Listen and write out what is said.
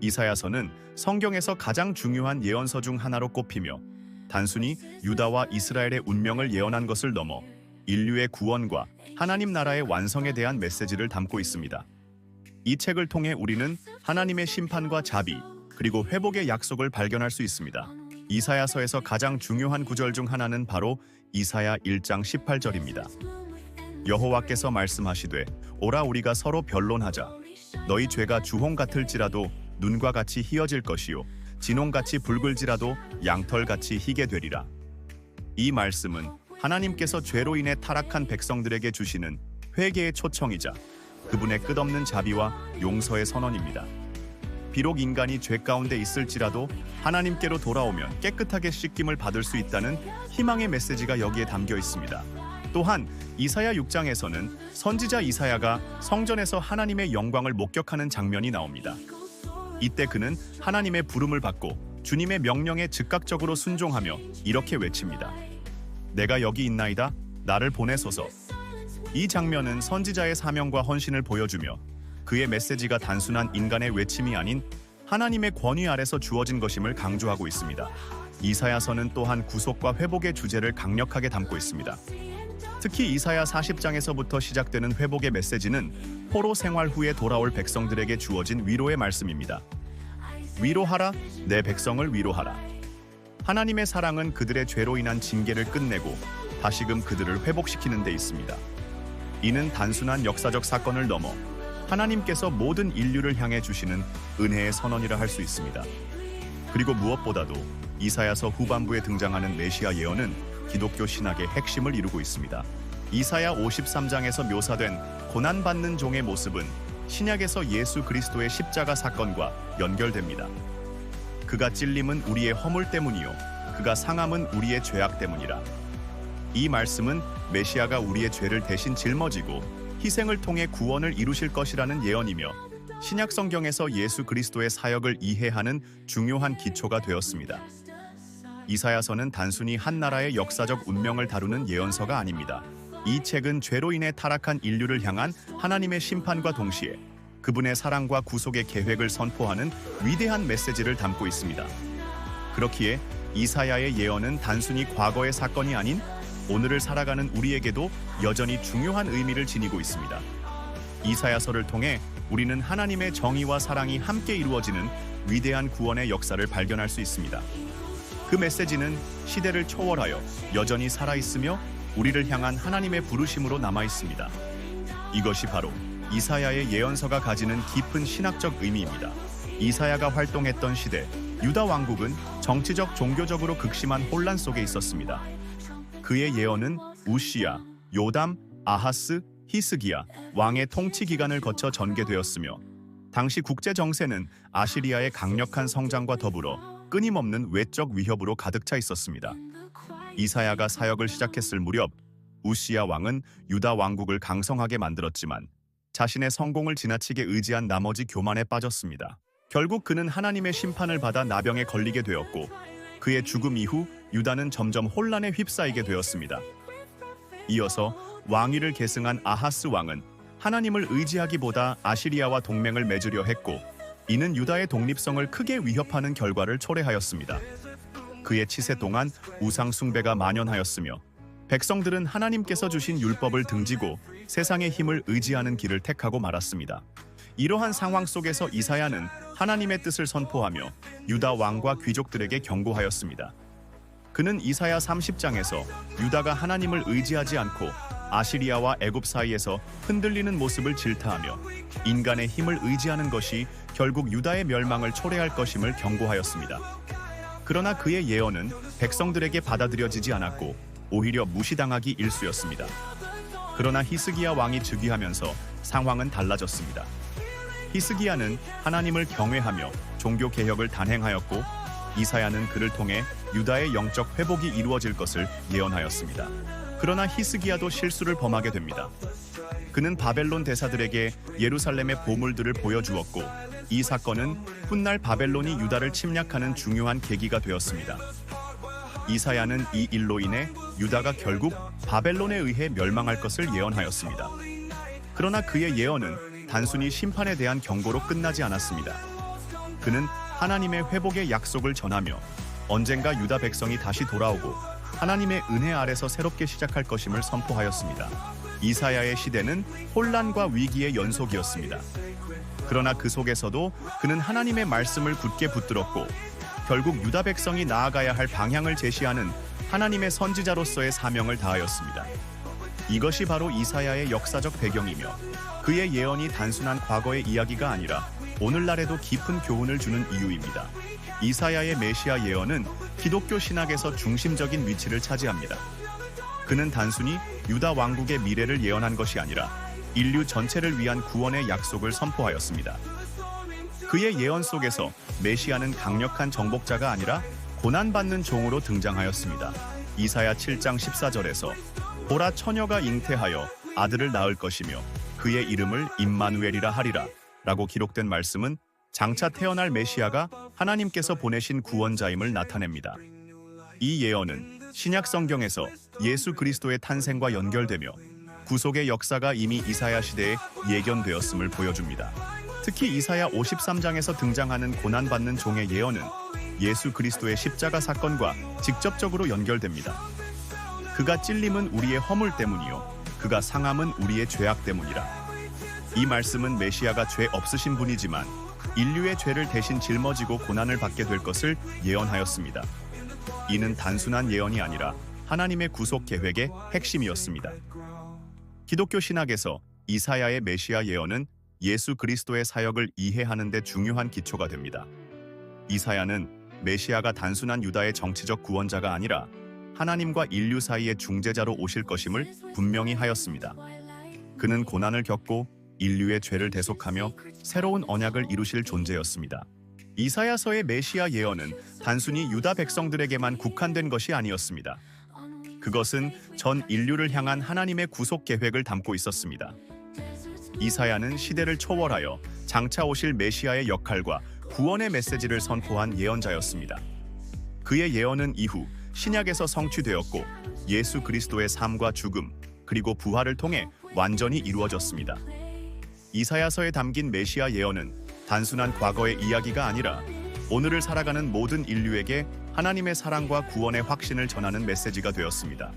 이사야서는 성경에서 가장 중요한 예언서 중 하나로 꼽히며 단순히 유다와 이스라엘의 운명을 예언한 것을 넘어 인류의 구원과 하나님 나라의 완성에 대한 메시지를 담고 있습니다. 이 책을 통해 우리는 하나님의 심판과 자비, 그리고 회복의 약속을 발견할 수 있습니다. 이사야서에서 가장 중요한 구절 중 하나는 바로 이사야 1장 18절입니다. 여호와께서 말씀하시되 오라 우리가 서로 변론하자. 너희 죄가 주홍 같을지라도 눈과 같이 희어질 것이요 진홍같이 붉을지라도 양털같이 희게 되리라. 이 말씀은 하나님께서 죄로 인해 타락한 백성들에게 주시는 회개의 초청이자 그분의 끝없는 자비와 용서의 선언입니다. 비록 인간이 죄 가운데 있을지라도 하나님께로 돌아오면 깨끗하게 씻김을 받을 수 있다는 희망의 메시지가 여기에 담겨 있습니다. 또한 이사야 6장에서는 선지자 이사야가 성전에서 하나님의 영광을 목격하는 장면이 나옵니다. 이때 그는 하나님의 부름을 받고 주님의 명령에 즉각적으로 순종하며 이렇게 외칩니다. 내가 여기 있나이다. 나를 보내소서. 이 장면은 선지자의 사명과 헌신을 보여주며 그의 메시지가 단순한 인간의 외침이 아닌 하나님의 권위 아래서 주어진 것임을 강조하고 있습니다. 이사야서는 또한 구속과 회복의 주제를 강력하게 담고 있습니다. 특히 이사야 40장에서부터 시작되는 회복의 메시지는 포로 생활 후에 돌아올 백성들에게 주어진 위로의 말씀입니다. 위로하라, 내 백성을 위로하라. 하나님의 사랑은 그들의 죄로 인한 징계를 끝내고 다시금 그들을 회복시키는 데 있습니다. 이는 단순한 역사적 사건을 넘어 하나님께서 모든 인류를 향해 주시는 은혜의 선언이라 할 수 있습니다. 그리고 무엇보다도 이사야서 후반부에 등장하는 메시아 예언은 기독교 신학의 핵심을 이루고 있습니다. 이사야 53장에서 묘사된 고난받는 종의 모습은 신약에서 예수 그리스도의 십자가 사건과 연결됩니다. 그가 찔림은 우리의 허물 때문이요 그가 상함은 우리의 죄악 때문이라. 이 말씀은 메시아가 우리의 죄를 대신 짊어지고 희생을 통해 구원을 이루실 것이라는 예언이며 신약 성경에서 예수 그리스도의 사역을 이해하는 중요한 기초가 되었습니다. 이사야서는 단순히 한 나라의 역사적 운명을 다루는 예언서가 아닙니다. 이 책은 죄로 인해 타락한 인류를 향한 하나님의 심판과 동시에 그분의 사랑과 구속의 계획을 선포하는 위대한 메시지를 담고 있습니다. 그렇기에 이사야의 예언은 단순히 과거의 사건이 아닌 오늘을 살아가는 우리에게도 여전히 중요한 의미를 지니고 있습니다. 이사야서를 통해 우리는 하나님의 정의와 사랑이 함께 이루어지는 위대한 구원의 역사를 발견할 수 있습니다. 그 메시지는 시대를 초월하여 여전히 살아있으며 우리를 향한 하나님의 부르심으로 남아있습니다. 이것이 바로 이사야의 예언서가 가지는 깊은 신학적 의미입니다. 이사야가 활동했던 시대, 유다 왕국은 정치적, 종교적으로 극심한 혼란 속에 있었습니다. 그의 예언은 우시야, 요담, 아하스, 히스기야 왕의 통치 기간을 거쳐 전개되었으며 당시 국제 정세는 아시리아의 강력한 성장과 더불어 끊임없는 외적 위협으로 가득 차 있었습니다. 이사야가 사역을 시작했을 무렵 우시야 왕은 유다 왕국을 강성하게 만들었지만 자신의 성공을 지나치게 의지한 나머지 교만에 빠졌습니다. 결국 그는 하나님의 심판을 받아 나병에 걸리게 되었고 그의 죽음 이후 유다는 점점 혼란에 휩싸이게 되었습니다. 이어서 왕위를 계승한 아하스 왕은 하나님을 의지하기보다 아시리아와 동맹을 맺으려 했고 이는 유다의 독립성을 크게 위협하는 결과를 초래하였습니다. 그의 치세 동안 우상 숭배가 만연하였으며 백성들은 하나님께서 주신 율법을 등지고 세상의 힘을 의지하는 길을 택하고 말았습니다. 이러한 상황 속에서 이사야는 하나님의 뜻을 선포하며 유다 왕과 귀족들에게 경고하였습니다. 그는 이사야 30장에서 유다가 하나님을 의지하지 않고 아시리아와 애굽 사이에서 흔들리는 모습을 질타하며 인간의 힘을 의지하는 것이 결국 유다의 멸망을 초래할 것임을 경고하였습니다. 그러나 그의 예언은 백성들에게 받아들여지지 않았고 오히려 무시당하기 일쑤였습니다. 그러나 히스기야 왕이 즉위하면서 상황은 달라졌습니다. 히스기야는 하나님을 경외하며 종교 개혁을 단행하였고 이사야는 그를 통해 유다의 영적 회복이 이루어질 것을 예언하였습니다. 그러나 히스기야도 실수를 범하게 됩니다. 그는 바벨론 대사들에게 예루살렘의 보물들을 보여주었고 이 사건은 훗날 바벨론이 유다를 침략하는 중요한 계기가 되었습니다. 이사야는 이 일로 인해 유다가 결국 바벨론에 의해 멸망할 것을 예언하였습니다. 그러나 그의 예언은 단순히 심판에 대한 경고로 끝나지 않았습니다. 그는 하나님의 회복의 약속을 전하며 언젠가 유다 백성이 다시 돌아오고 하나님의 은혜 아래서 새롭게 시작할 것임을 선포하였습니다. 이사야의 시대는 혼란과 위기의 연속이었습니다. 그러나 그 속에서도 그는 하나님의 말씀을 굳게 붙들었고 결국 유다 백성이 나아가야 할 방향을 제시하는 하나님의 선지자로서의 사명을 다하였습니다. 이것이 바로 이사야의 역사적 배경이며 그의 예언이 단순한 과거의 이야기가 아니라 오늘날에도 깊은 교훈을 주는 이유입니다. 이사야의 메시아 예언은 기독교 신학에서 중심적인 위치를 차지합니다. 그는 단순히 유다 왕국의 미래를 예언한 것이 아니라 인류 전체를 위한 구원의 약속을 선포하였습니다. 그의 예언 속에서 메시아는 강력한 정복자가 아니라 고난받는 종으로 등장하였습니다. 이사야 7장 14절에서 보라 처녀가 잉태하여 아들을 낳을 것이며 그의 이름을 임마누엘이라 하리라 라고 기록된 말씀은 장차 태어날 메시아가 하나님께서 보내신 구원자임을 나타냅니다. 이 예언은 신약 성경에서 예수 그리스도의 탄생과 연결되며 구속의 역사가 이미 이사야 시대에 예견되었음을 보여줍니다. 특히 이사야 53장에서 등장하는 고난받는 종의 예언은 예수 그리스도의 십자가 사건과 직접적으로 연결됩니다. 그가 찔림은 우리의 허물 때문이요 그가 상함은 우리의 죄악 때문이라. 이 말씀은 메시아가 죄 없으신 분이지만 인류의 죄를 대신 짊어지고 고난을 받게 될 것을 예언하였습니다. 이는 단순한 예언이 아니라 하나님의 구속 계획의 핵심이었습니다. 기독교 신학에서 이사야의 메시아 예언은 예수 그리스도의 사역을 이해하는 데 중요한 기초가 됩니다. 이사야는 메시아가 단순한 유다의 정치적 구원자가 아니라 하나님과 인류 사이의 중재자로 오실 것임을 분명히 하였습니다. 그는 고난을 겪고 인류의 죄를 대속하며 새로운 언약을 이루실 존재였습니다. 이사야서의 메시아 예언은 단순히 유다 백성들에게만 국한된 것이 아니었습니다. 그것은 전 인류를 향한 하나님의 구속 계획을 담고 있었습니다. 이사야는 시대를 초월하여 장차 오실 메시아의 역할과 구원의 메시지를 선포한 예언자였습니다. 그의 예언은 이후 신약에서 성취되었고 예수 그리스도의 삶과 죽음 그리고 부활을 통해 완전히 이루어졌습니다. 이사야서에 담긴 메시아 예언은 단순한 과거의 이야기가 아니라 오늘을 살아가는 모든 인류에게 하나님의 사랑과 구원의 확신을 전하는 메시지가 되었습니다.